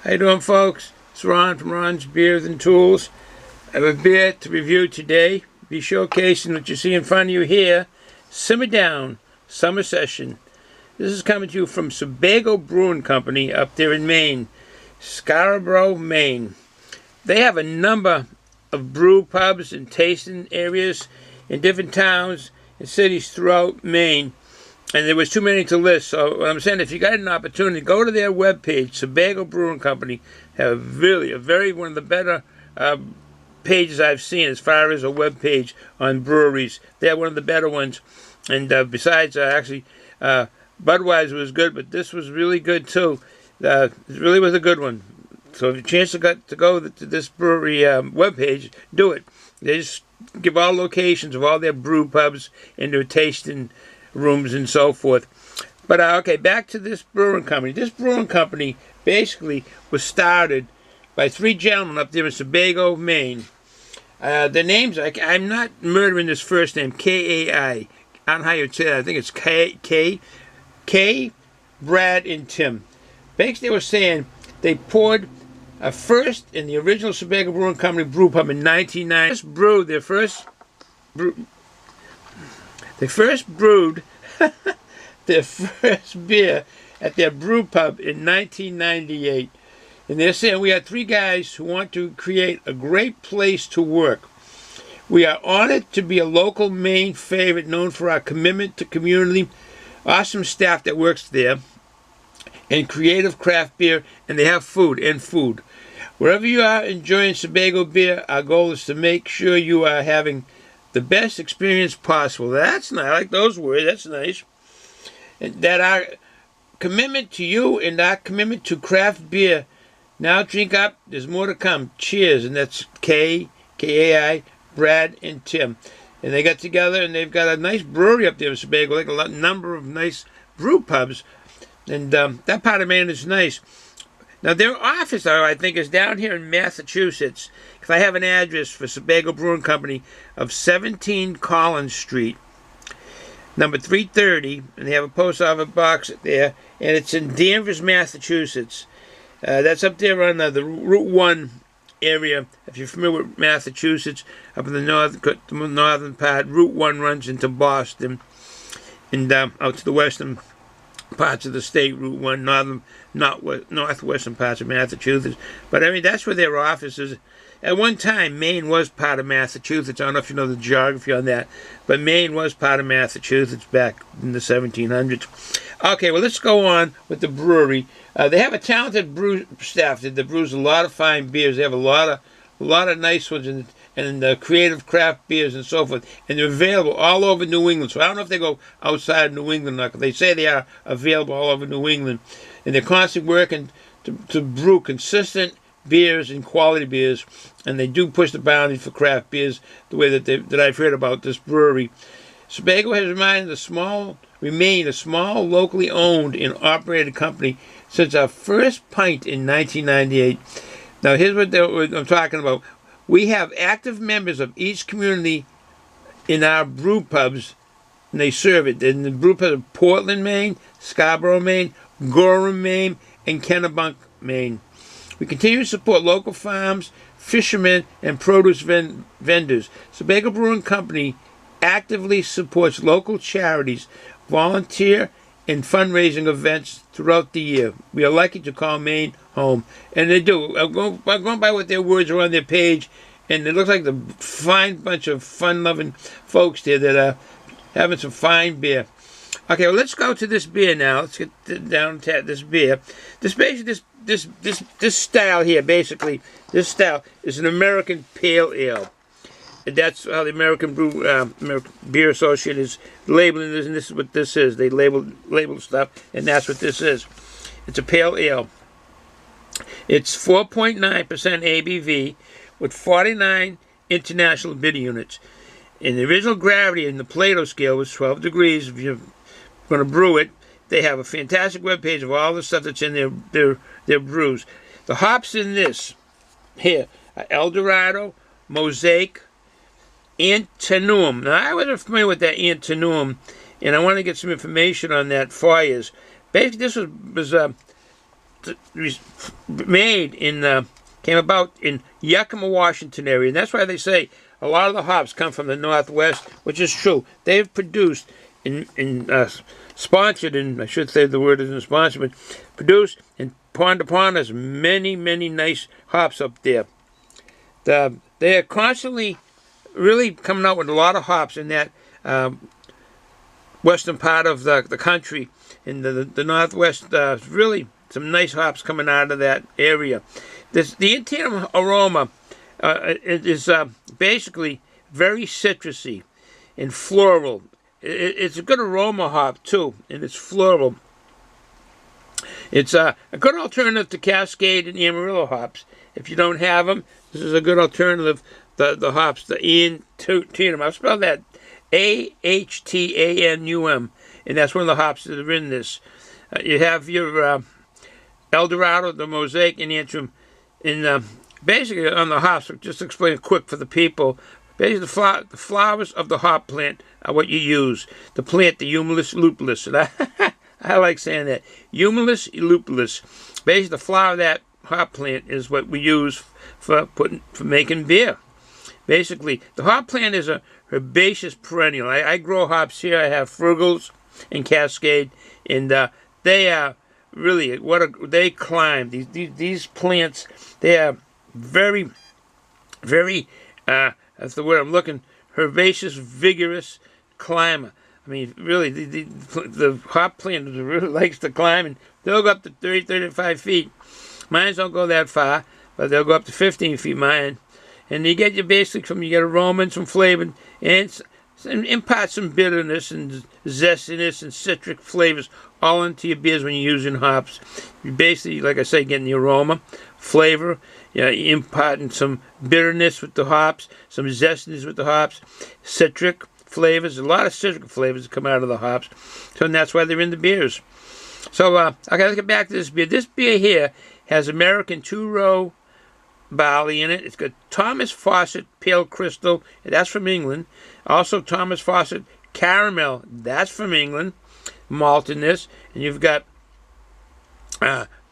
How you doing, folks? It's Ron from Ron's Beers and Tools. I have a beer to review today. Be showcasing what you see in front of you here. Simmer Down Summer Session. This is coming to you from Sebago Brewing Company up there in Maine, Scarborough, Maine. They have a number of brew pubs and tasting areas in different towns and cities throughout Maine. And there was too many to list. So what I'm saying, if you got an opportunity, go to their webpage, Sebago Brewing Company. Have really one of the better pages I've seen as far as a webpage on breweries. They're one of the better ones. And besides, Budweiser was good, but this was really good too. It really was a good one. So if you have a chance to go to this brewery webpage, do it. They just give all locations of all their brew pubs and their tasting rooms and so forth. But okay, back to this brewing company. This brewing company basically was started by three gentlemen up there in Sebago, Maine. The names, I'm not murdering this first name, K-A-I. I don't know how you say that. I think it's K, Brad, and Tim. Basically, they were saying they poured a first in the original Sebago Brewing Company brew pub in 1990. They first brewed their first beer at their brew pub in 1998. And they're saying, we are three guys who want to create a great place to work. We are honored to be a local Maine favorite known for our commitment to community, awesome staff that works there, and creative craft beer, and they have food. Wherever you are enjoying Sebago beer, our goal is to make sure you are having the best experience possible. That's nice. I like those words. That's nice. And that our commitment to you and our commitment to craft beer. Now drink up. There's more to come. Cheers. And that's K-A-I, Brad, and Tim. And they got together and they've got a nice brewery up there in Sebago. Like a number of nice brew pubs. And that part of Maine is nice. Now, their office, I think, is down here in Massachusetts, because I have an address for Sebago Brewing Company of 17 Collins Street, number 330, and they have a post office box there, and it's in Danvers, Massachusetts. That's up there on the Route 1 area. If you're familiar with Massachusetts, up in the northern part, Route 1 runs into Boston, and out to the western parts of the state, Route 1, northwestern parts of Massachusetts. But I mean, that's where their office is. At one time, Maine was part of Massachusetts. I don't know if you know the geography on that, but Maine was part of Massachusetts back in the 1700s. Okay, well, let's go on with the brewery. They have a talented brew staff that brews a lot of fine beers. They have a lot of nice ones and creative craft beers and so forth. And they're available all over New England. So I don't know if they go outside New England or not. They say they are available all over New England. And they're constantly working to brew consistent beers and quality beers. And they do push the boundaries for craft beers the way that I've heard about this brewery. Sebago has remained a small, locally owned and operated company since our first pint in 1998. Now, here's what I'm talking about. We have active members of each community in our brew pubs, and they serve it. In the brew pubs of Portland, Maine, Scarborough, Maine, Gorham, Maine, and Kennebunk, Maine. We continue to support local farms, fishermen, and produce vendors. Sebago Brewing Company actively supports local charities, volunteer, and fundraising events throughout the year. We are lucky to call Maine home. And they do. I'm going by what their words are on their page, and it looks like a fine bunch of fun-loving folks there that are having some fine beer. Okay, well, let's go to this beer now. Let's get down to this beer. This style here, basically, this style is an American Pale Ale. And that's how the American Beer Association is labeling this, and this is what this is. They label stuff, and that's what this is. It's a pale ale. It's 4.9% ABV with 49 international bitter units. And the original gravity in the Plato scale was 12 degrees. If you're going to brew it, they have a fantastic webpage of all the stuff that's in their brews. The hops in this here are Eldorado, Mosaic, Ahtanum. Now, I wasn't familiar with that Ahtanum, and I want to get some information on that for you. Basically, this was made in came about in Yakima, Washington area, and that's why they say a lot of the hops come from the Northwest, which is true. They've produced sponsored, and I should say the word isn't sponsored, but produced and pawned upon us many, many nice hops up there. They are constantly really coming out with a lot of hops in that western part of the country. In the Northwest, really some nice hops coming out of that area. The Ahtanum aroma is basically very citrusy and floral. It's a good aroma hop too, and it's floral. It's a good alternative to Cascade and Amarillo hops. If you don't have them, this is a good alternative. The hops, the Ahtanum. I'll spell that Ahtanum, and that's one of the hops that are in this. You have your Eldorado, the Mosaic, and Antrim. And basically on the hops, just to explain it quick for the people, basically the flowers of the hop plant are what you use. The plant, the Humulus lupulus. And I like saying that. Humulus lupulus. Basically the flower of that hop plant is what we use for making beer. Basically, the hop plant is a herbaceous perennial. I grow hops here. I have Frugals and Cascade, and they are really they climb. These plants, they are very, very. That's the word I'm looking. Herbaceous, vigorous climber. I mean, really, the hop plant really likes to climb, and they'll go up to 30, 35 feet. Mine don't go that far, but they'll go up to 15 feet. Mine. And you get your basics from, you get aroma and some flavor, and impart some bitterness and zestiness and citric flavors all into your beers when you're using hops. You basically, like I say, getting the aroma, flavor, you're imparting some bitterness with the hops, some zestiness with the hops, citric flavors, a lot of citric flavors that come out of the hops. So and that's why they're in the beers. So, okay, let's get back to this beer. This beer here has American two-row barley in it. It's got Thomas Fawcett Pale Crystal, that's from England. Also Thomas Fawcett Caramel, that's from England. Malt in this, and you've got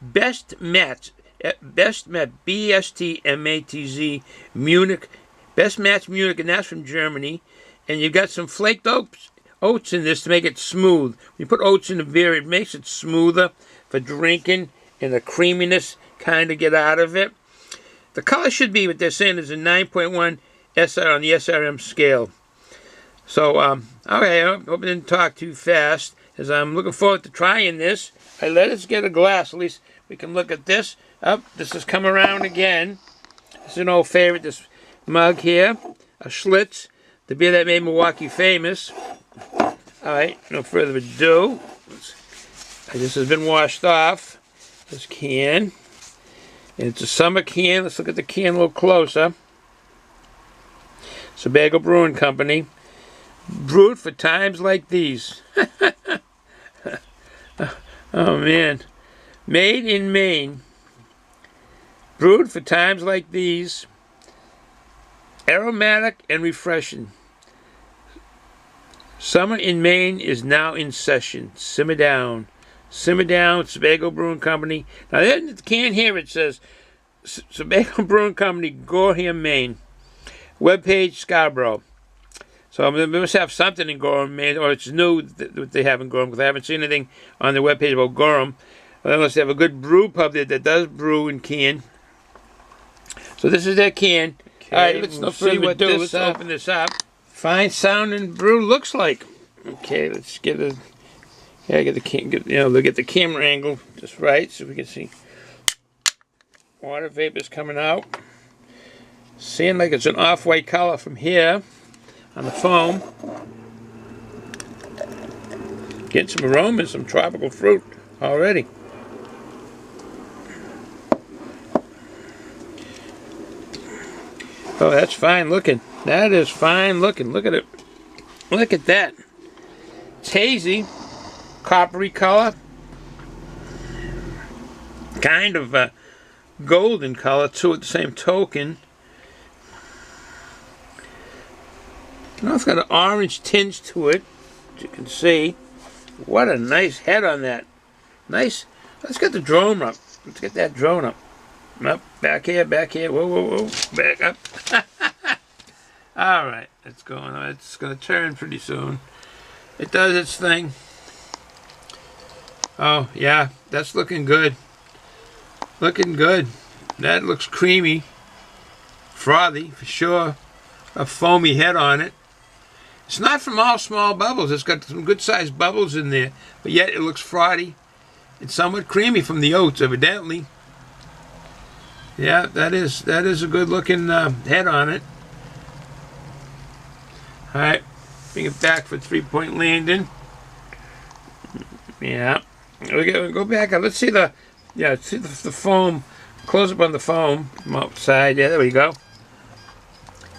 Best Matz, BSTMATZ Munich, Best Matz Munich, and that's from Germany. And you've got some flaked oats in this to make it smooth. When you put oats in the beer, it makes it smoother for drinking, and the creaminess kind of get out of it. The color should be, what they're saying, is a 9.1 SR on the SRM scale. So, okay, I hope I didn't talk too fast, as I'm looking forward to trying this. Let us get a glass, at least we can look at this. This has come around again. This is an old favorite, this mug here, a Schlitz, the beer that made Milwaukee famous. All right, no further ado. This has been washed off, this can. And it's a summer can. Let's look at the can a little closer. Sebago Brewing Company. Brewed for times like these. Oh, man. Made in Maine. Brewed for times like these. Aromatic and refreshing. Summer in Maine is now in session. Simmer down. Simmer down, Sebago Brewing Company. Now, in the can here, it says Sebago Brewing Company, Gorham, Maine. Webpage, Scarborough. So they must have something in Gorham, Maine, or it's new that they have in Gorham, because I haven't seen anything on their webpage about Gorham. Unless they have a good brew pub there that does brew and can. So this is their can. Okay, all right, let's see what this. Let's open this up. Fine sounding brew looks like. Okay, let's get a. Yeah, get the get the camera angle just right so we can see water vapors coming out. Seeing like it's an off-white color from here on the foam. Getting some aroma, some tropical fruit already. Oh, that's fine looking. That is fine looking. Look at it. Look at that. It's hazy. Coppery color, kind of golden color too at the same token. Now it's got an orange tinge to it, as you can see. What a nice head on that. Nice. Let's get the drone up. Let's get that drone up. Up, back here, whoa, whoa, whoa, back up. All right, it's going on. It's going to turn pretty soon. It does its thing. Oh, yeah, that's looking good. Looking good. That looks creamy. Frothy, for sure. A foamy head on it. It's not from all small bubbles. It's got some good-sized bubbles in there, but yet it looks frothy. It's somewhat creamy from the oats, evidently. Yeah, that is a good-looking head on it. All right, bring it back for three-point landing. Yeah, we go back. Let's see the foam. Close up on the foam from outside. Yeah, there we go.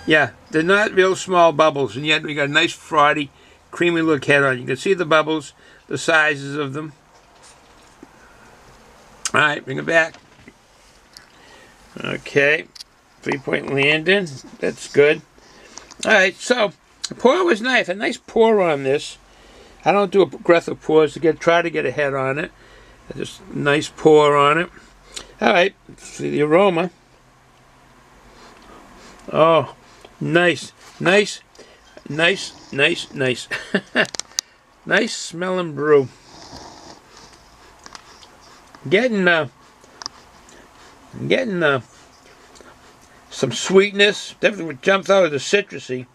Yeah, they're not real small bubbles, and yet we got a nice frothy, creamy look head on it. You can see the bubbles, the sizes of them. All right, bring it back. Okay, three-point landing. That's good. All right, so the pour was nice. A nice pour on this. I don't do aggressive pours to try to get a head on it. Just a nice pour on it. All right, see the aroma. Oh, nice, nice, nice, nice, nice. Nice smelling brew. Getting some sweetness. Definitely what jumps out of the citrusy,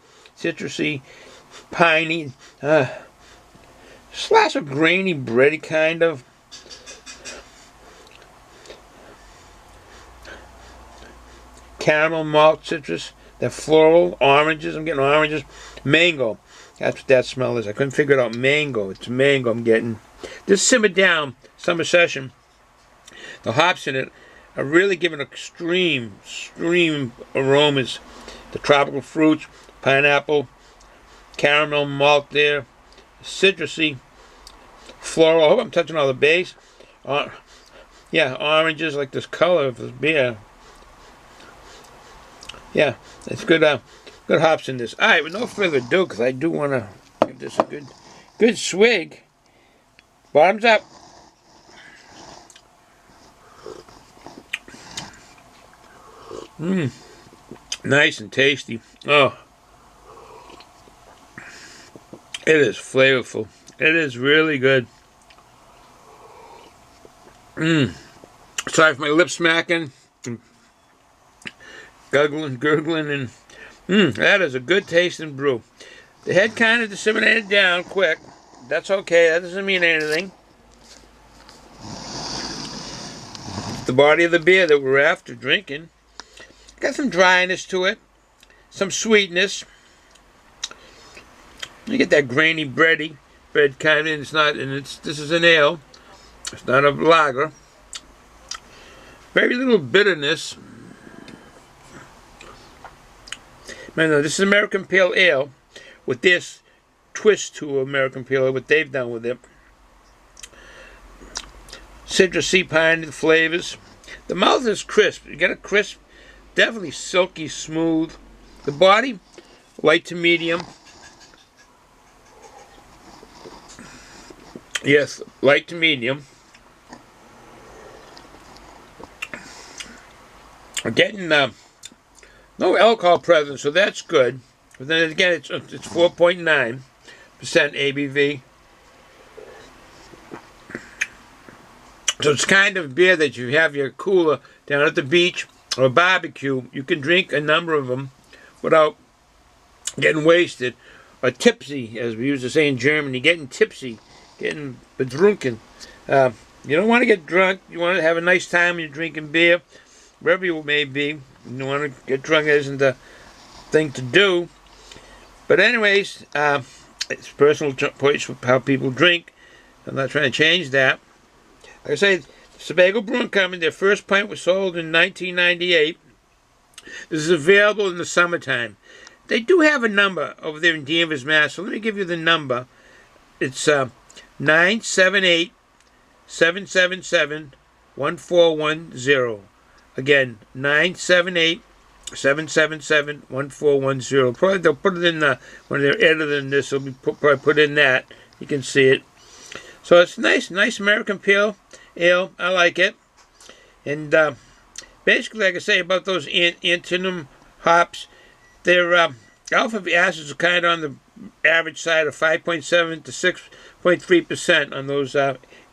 piney, slash of grainy, bready kind of. Caramel, malt, citrus, that floral, oranges. I'm getting oranges. Mango. That's what that smell is. I couldn't figure it out. Mango. It's mango I'm getting. Just simmered down. Summer session. The hops in it are really giving extreme aromas. The tropical fruits, pineapple, caramel, malt there, citrusy, floral. I hope I'm touching all the base. Yeah, oranges like this color of this beer. Yeah, it's good. Good hops in this. All right, with no further ado, because I do want to give this a good swig. Bottoms up. Nice and tasty. Oh, it is flavorful. It is really good. Sorry for my lip smacking. Gurgling, and that is a good tasting brew. The head kind of disseminated down quick. That's okay. That doesn't mean anything. It's the body of the beer that we're after drinking. Got some dryness to it, some sweetness. You get that grainy bread kind of. It's not, and this is an ale. It's not a lager. Very little bitterness. No, this is American Pale Ale with this twist to American Pale Ale, what they've done with it. Citrusy, piney flavors. The mouth is crisp. You get a crisp, definitely silky, smooth. The body, light to medium. Yes, light to medium. I'm getting no alcohol present, so that's good. But then again, it's 4.9% ABV. So it's kind of beer that you have your cooler down at the beach or a barbecue. You can drink a number of them without getting wasted or tipsy, as we used to say in Germany. Getting tipsy, getting betrunken. You don't want to get drunk. You want to have a nice time when you're drinking beer, wherever you may be. You want to get drunk. Isn't the thing to do. But anyways, it's personal choice for how people drink. I'm not trying to change that. Like I say, Sebago Brewing Company, their first pint was sold in 1998. This is available in the summertime. They do have a number over there in Danvers, Mass. So let me give you the number. It's 978-777-1410. Again, 978-777-1410. Probably they'll put it in when they're editing this. They'll probably put in that. You can see it. So it's nice American Pale Ale. I like it. And basically, like I say about those Ahtanum hops, their alpha acids are kind of on the average side of 5.7 to 6.3% on those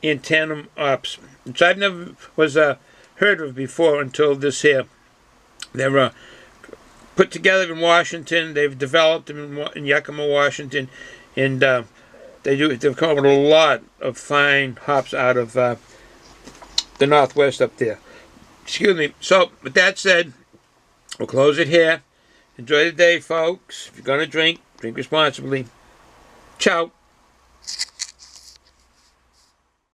Ahtanum hops, which I've never was heard of before until this here. They're put together in Washington. They've developed them in Yakima, Washington, and they've come up with a lot of fine hops out of the Northwest up there. Excuse me. So, with that said, we'll close it here. Enjoy the day, folks. If you're going to drink, drink responsibly. Ciao.